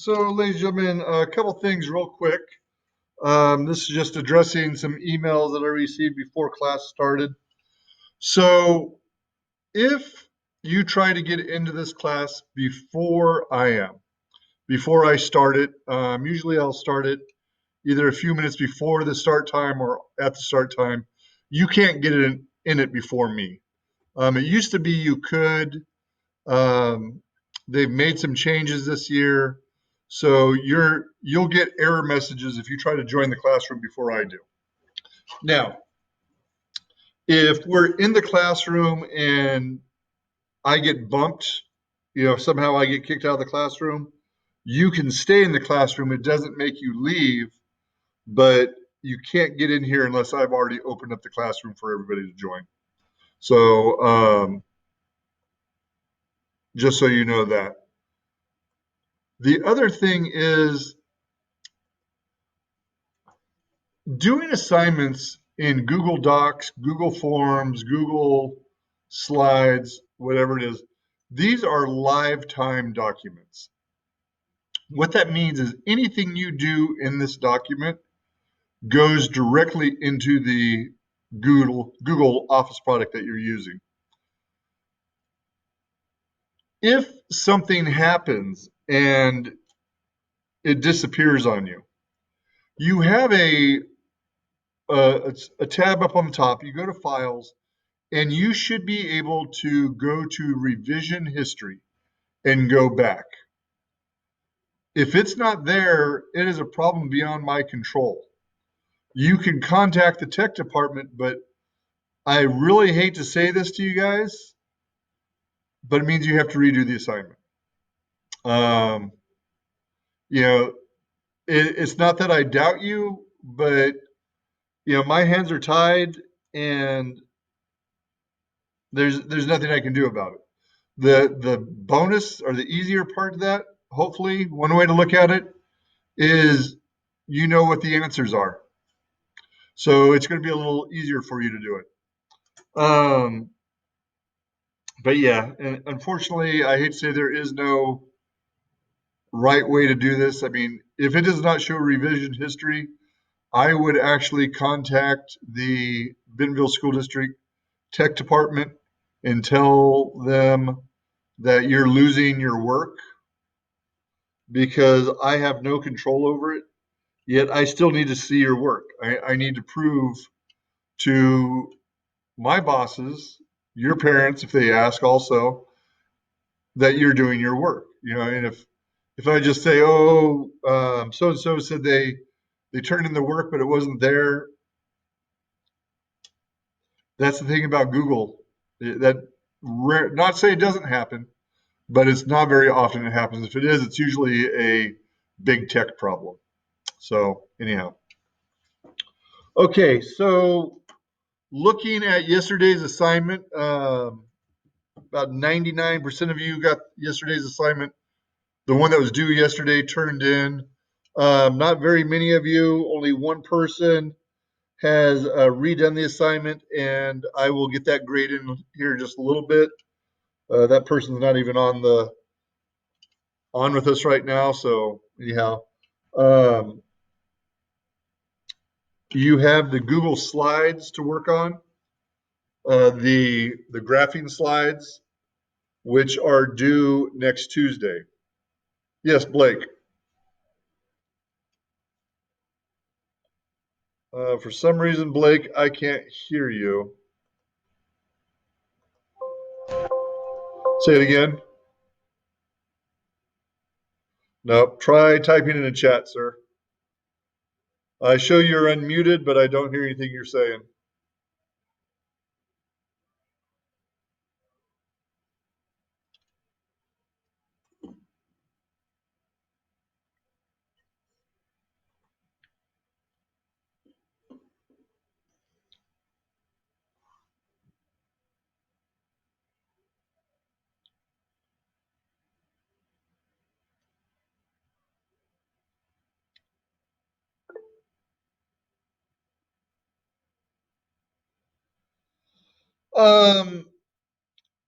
So, ladies and gentlemen, a couple things real quick. This is just addressing some emails that I received before class started. So, if you try to get into this class before I start it, usually I'll start it either a few minutes before the start time or at the start time. You can't get in it before me. It used to be you could. Um, they've made some changes this year, so you'll get error messages if you try to join the classroom before I do. Now, if we're in the classroom and I get bumped, somehow I get kicked out of the classroom, you can stay in the classroom. It doesn't make you leave, but you can't get in here unless I've already opened up the classroom for everybody to join. So, just so you know that. The other thing is doing assignments in Google Docs, Google Forms, Google Slides, whatever it is, these are live time documents. What that means is anything you do in this document goes directly into the Google Office product that you're using. If something happens and it disappears on you, you have a tab up on the top. You go to Files, and you should be able to go to revision history and go back. If it's not there, it is a problem beyond my control. You can contact the tech department, but I really hate to say this to you guys, but it means you have to redo the assignment. Um, you know, it's not that I doubt you, but my hands are tied, and there's nothing I can do about it. The bonus or the easier part of that, hopefully, one way to look at it is you know what the answers are. So it's going to be a little easier for you to do it. But yeah, and unfortunately, I hate to say there is no right way to do this. I mean, if it does not show revision history, I would actually contact the Bentonville School District Tech Department and tell them that you're losing your work because I have no control over it. Yet I still need to see your work. I need to prove to my bosses, your parents, if they ask also, that you're doing your work. And if I just say, oh, so and so said they turned in the work, but it wasn't there. That's the thing about Google. That not say it doesn't happen, but it's not very often it happens. If it is, it's usually a big tech problem. So anyhow, okay. So looking at yesterday's assignment, about 99% of you got yesterday's assignment. The one that was due yesterday turned in. Not very many of you, only one person has redone the assignment, and I will get that grade in here in just a little bit. That person's not even on with us right now, so anyhow. Um, you have the Google Slides to work on, the graphing slides, which are due next Tuesday. Yes, Blake. For some reason, Blake, I can't hear you. Say it again. Nope. Try typing in the chat, sir. I show you're unmuted, but I don't hear anything you're saying. Um,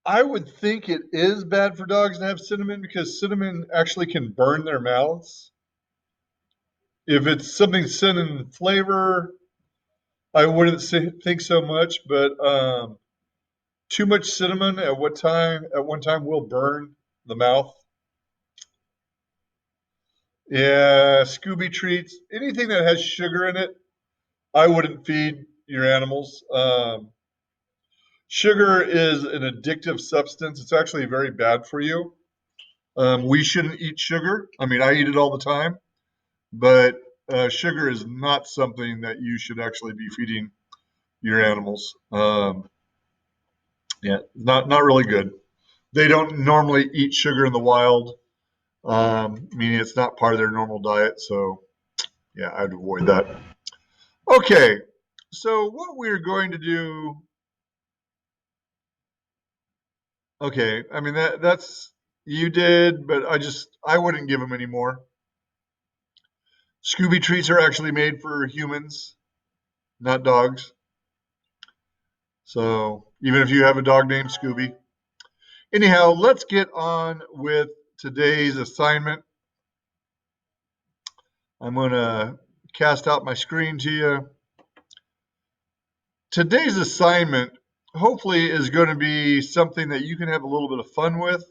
I would think it is bad for dogs to have cinnamon because cinnamon actually can burn their mouths. If it's something cinnamon flavor, I wouldn't think so much, but too much cinnamon at one time will burn the mouth. Yeah, Scooby treats, anything that has sugar in it, I wouldn't feed your animals. Sugar is an addictive substance. It's actually very bad for you. We shouldn't eat sugar. I mean, I eat it all the time, but sugar is not something that you should actually be feeding your animals. Yeah, not really good. They don't normally eat sugar in the wild, meaning it's not part of their normal diet. So yeah, I'd avoid that. Okay, so what we're going to do. Okay, I mean that's you did, but I wouldn't give them any more. Scooby treats are actually made for humans, not dogs. So even if you have a dog named Scooby. Anyhow, let's get on with today's assignment. I'm going to cast out my screen to you. Today's assignment hopefully is going to be something that you can have a little bit of fun with.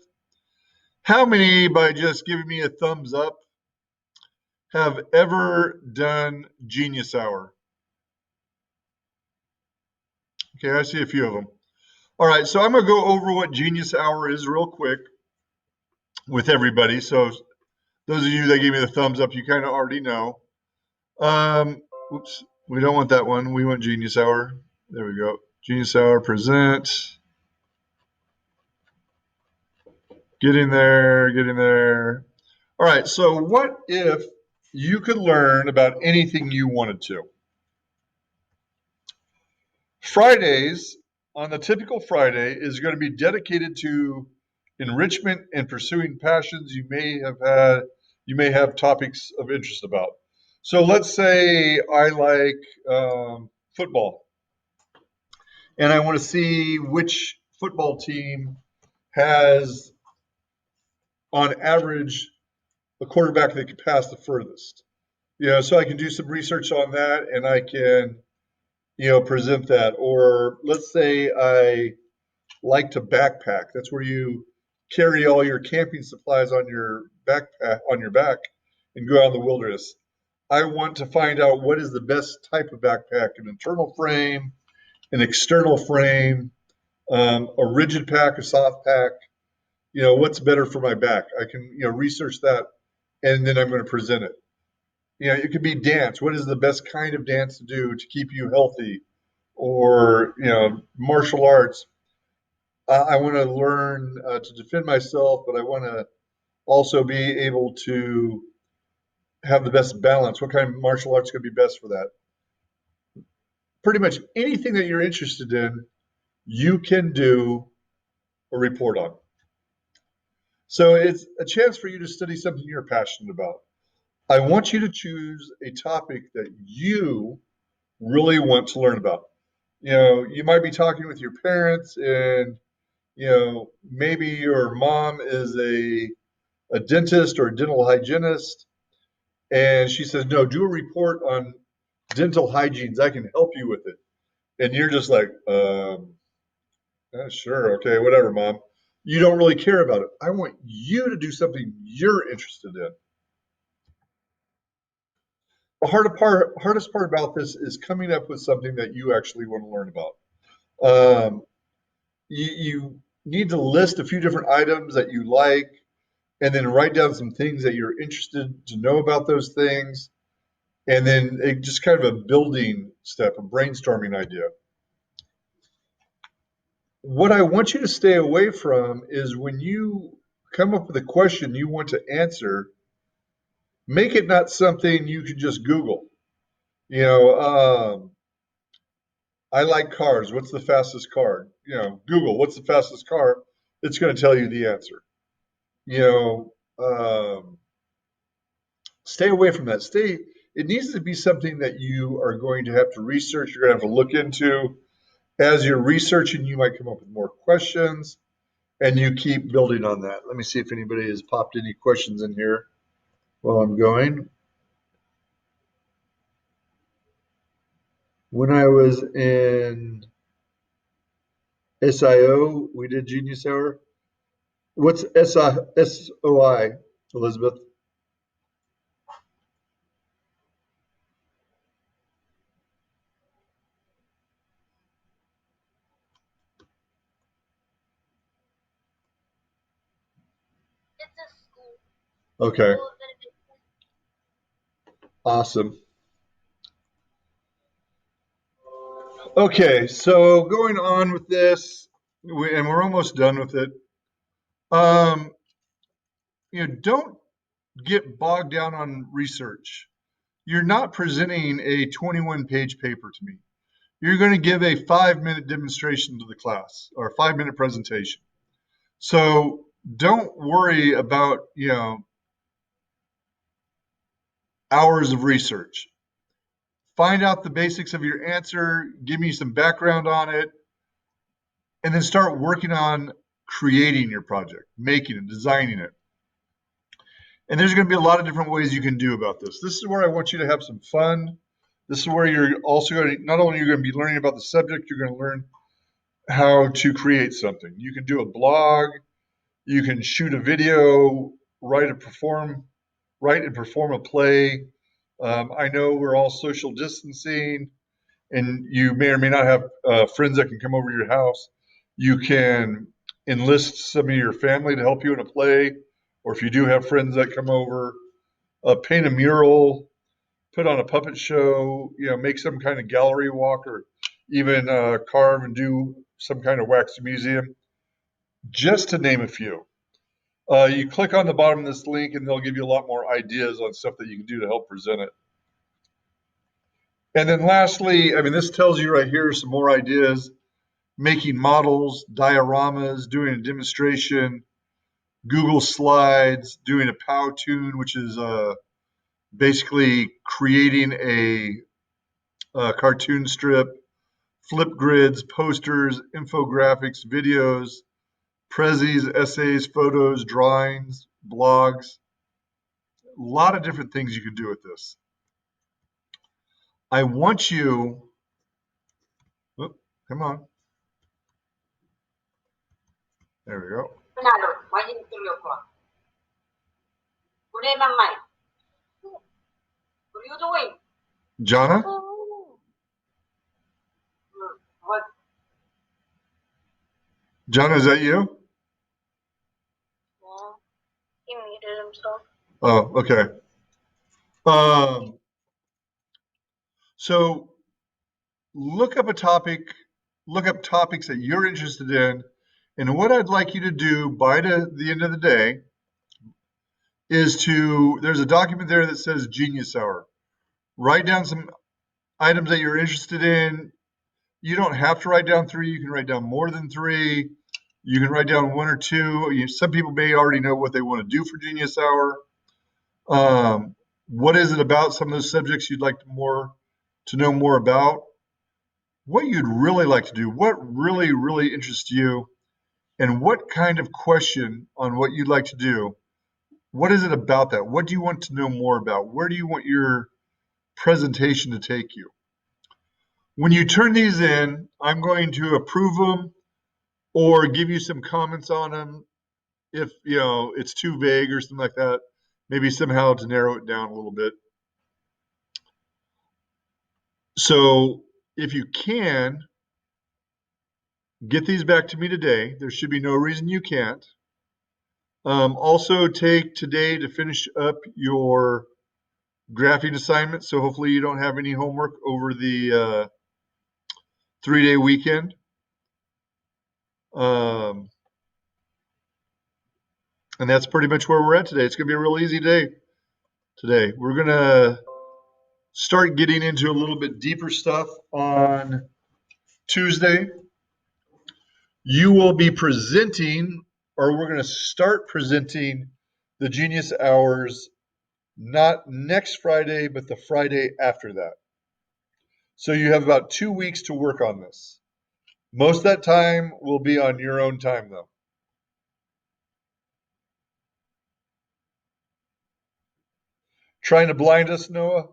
How many, by just giving me a thumbs up, have ever done Genius Hour? Okay, I see a few of them. All right, so I'm going to go over what Genius Hour is real quick with everybody. So those of you that gave me the thumbs up, you kind of already know. Oops, we don't want that one. We want Genius Hour. There we go. Genius Hour present. Getting there, getting there. All right, so what if you could learn about anything you wanted to? Fridays, on the typical Friday, is going to be dedicated to enrichment and pursuing passions you may have topics of interest about. So let's say I like football, and I want to see which football team has, on average, a quarterback that can pass the furthest. So I can do some research on that, and I can, present that. Or let's say I like to backpack. That's where you carry all your camping supplies on your backpack on your back and go out in the wilderness. I want to find out what is the best type of backpack: an internal frame, an external frame, a rigid pack, a soft pack. What's better for my back? I can research that, and then I'm going to present it. It could be dance. What is the best kind of dance to do to keep you healthy? Or martial arts. I want to learn to defend myself, but I want to also be able to have the best balance. What kind of martial arts is going to be best for that? Pretty much anything that you're interested in, you can do a report on. So it's a chance for you to study something you're passionate about. I want you to choose a topic that you really want to learn about. You might be talking with your parents, and maybe your mom is a dentist or a dental hygienist, and she says, no, do a report on dental hygienes. I can help you with it. And you're just like, yeah, sure, okay, whatever, mom. You don't really care about it. I want you to do something you're interested in. The hardest part about this is coming up with something that you actually want to learn about. Um, you need to list a few different items that you like, and then write down some things that you're interested to know about those things, and then just kind of a building step, a brainstorming idea. What I want you to stay away from is when you come up with a question you want to answer, make it not something you can just Google. You know, I like cars. What's the fastest car? Google, what's the fastest car? It's going to tell you the answer. You know, stay away from that. It needs to be something that you are going to have to research, you're going to have to look into. As you're researching, you might come up with more questions. and you keep building on that. Let me see if anybody has popped any questions in here while I'm going. When I was in SIO, we did Genius Hour. What's SOI, Elizabeth? Okay, awesome. Okay, so going on with this, and we're almost done with it. Um, don't get bogged down on research. You're not presenting a 21-page paper to me. You're going to give a 5-minute demonstration to the class or a 5-minute presentation. So don't worry about, hours of research. Find out the basics of your answer, give me some background on it, and then start working on creating your project, making it, designing it. And there's going to be a lot of different ways you can do about this. This is where I want you to have some fun. This is where you're also going to, not only you're going to be learning about the subject, you're going to learn how to create something. You can do a blog, you can shoot a video, write and perform a play. I know we're all social distancing, and you may or may not have friends that can come over to your house. You can enlist some of your family to help you in a play, or if you do have friends that come over, paint a mural, put on a puppet show, make some kind of gallery walk, or even carve and do some kind of wax museum, just to name a few. You click on the bottom of this link and they'll give you a lot more ideas on stuff that you can do to help present it. And then lastly, this tells you right here some more ideas: making models, dioramas, doing a demonstration, Google Slides, doing a Powtoon, which is basically creating a cartoon strip, Flipgrids, posters, infographics, videos, prezzies, essays, photos, drawings, blogs. A lot of different things you can do with this. I want you, oh, come on. There we go. What are you doing? Jana? What? Jana, is that you? Yeah. He muted himself. Oh, okay. So look up a topic, look up topics that you're interested in, and what I'd like you to do by the end of the day is there's a document there that says Genius Hour. Write down some items that you're interested in. You don't have to write down 3. You can write down more than 3. You can write down 1 or 2. Some people may already know what they want to do for Genius Hour. What is it about some of those subjects you'd like to know more about? What you'd really like to do, what really, really interests you, and what kind of question on what you'd like to do. What is it about that? What do you want to know more about? Where do you want your presentation to take you? When you turn these in, I'm going to approve them or give you some comments on them if it's too vague or something like that. Maybe somehow to narrow it down a little bit. So if you can, get these back to me today. There should be no reason you can't. Also take today to finish up your graphing assignment. So hopefully you don't have any homework over the 3-day weekend. And that's pretty much where we're at today. It's going to be a real easy day today. We're going to start getting into a little bit deeper stuff on Tuesday. You will be presenting, or we're going to start presenting the Genius Hours not next Friday, but the Friday after that. So you have about 2 weeks to work on this. Most of that time will be on your own time, though. Trying to blind us, Noah?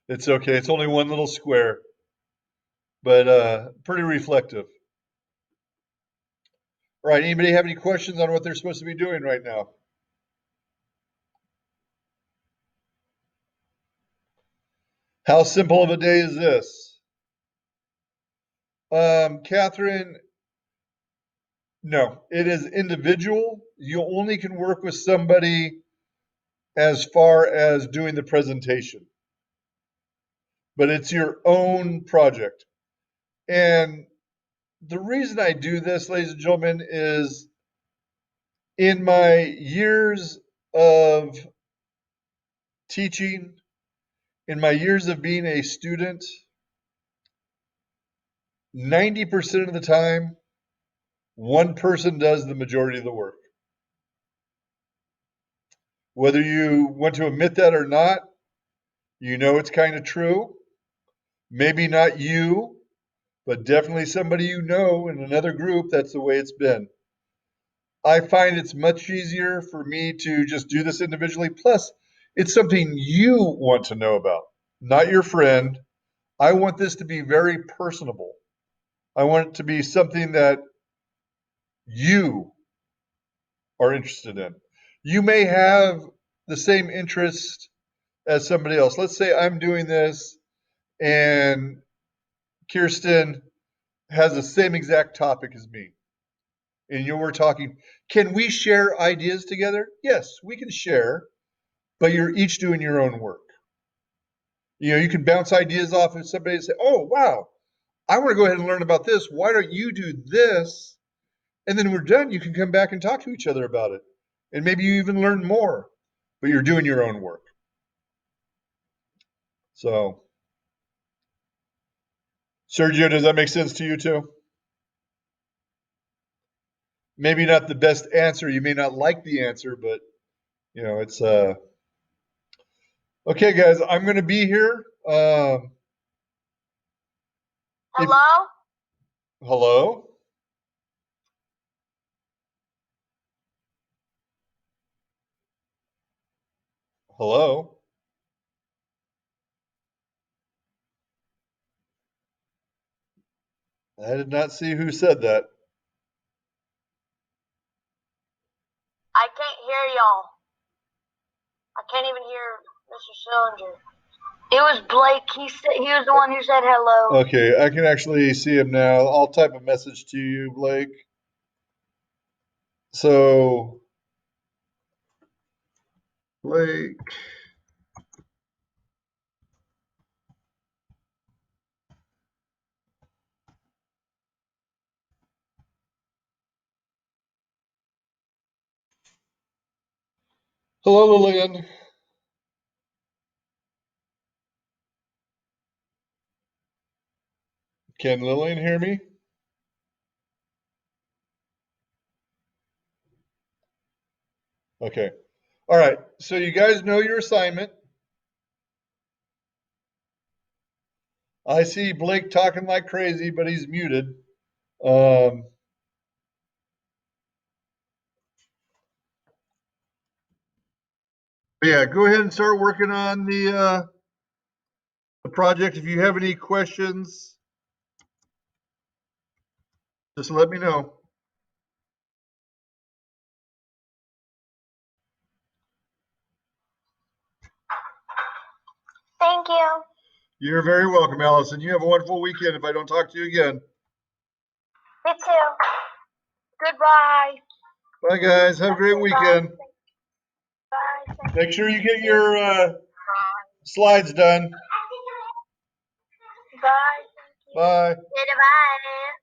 It's okay. It's only one little square, but pretty reflective. All right. Anybody have any questions on what they're supposed to be doing right now? How simple of a day is this? Catherine, no, it is individual. You only can work with somebody as far as doing the presentation, but it's your own project. And the reason I do this, ladies and gentlemen, is in my years of teaching, in my years of being a student, 90% of the time, one person does the majority of the work. Whether you want to admit that or not, you know it's kind of true. Maybe not you, but definitely somebody you know in another group, that's the way it's been. I find it's much easier for me to just do this individually. Plus, it's something you want to know about, not your friend. I want this to be very personable. I want it to be something that you are interested in. You may have the same interest as somebody else. Let's say I'm doing this and Kirsten has the same exact topic as me. And you were talking, can we share ideas together? Yes, we can share, but you're each doing your own work. You know, you can bounce ideas off of somebody and say, oh, wow, I want to go ahead and learn about this. Why don't you do this? And then we're done. You can come back and talk to each other about it. And maybe you even learn more, but you're doing your own work. So, Sergio, does that make sense to you too? Maybe not the best answer. You may not like the answer, but you know, it's okay, guys. I'm going to be here. If, Hello? hello, hello. I did not see who said that. I can't hear y'all. I can't even hear Mr. Sillinger. It was Blake. He was the one who said hello. Okay, I can actually see him now. I'll type a message to you, Blake. So, Blake. Hello, Lillian. Can Lillian hear me? Okay. All right. So you guys know your assignment. I see Blake talking like crazy, but he's muted. Um, yeah, go ahead and start working on the project. If you have any questions, just let me know. Thank you. You're very welcome, Allison. You have a wonderful weekend if I don't talk to you again. Me too. Goodbye. Bye, guys. Have a great weekend. Bye. Make sure you get your slides done. Bye. Bye. Goodbye.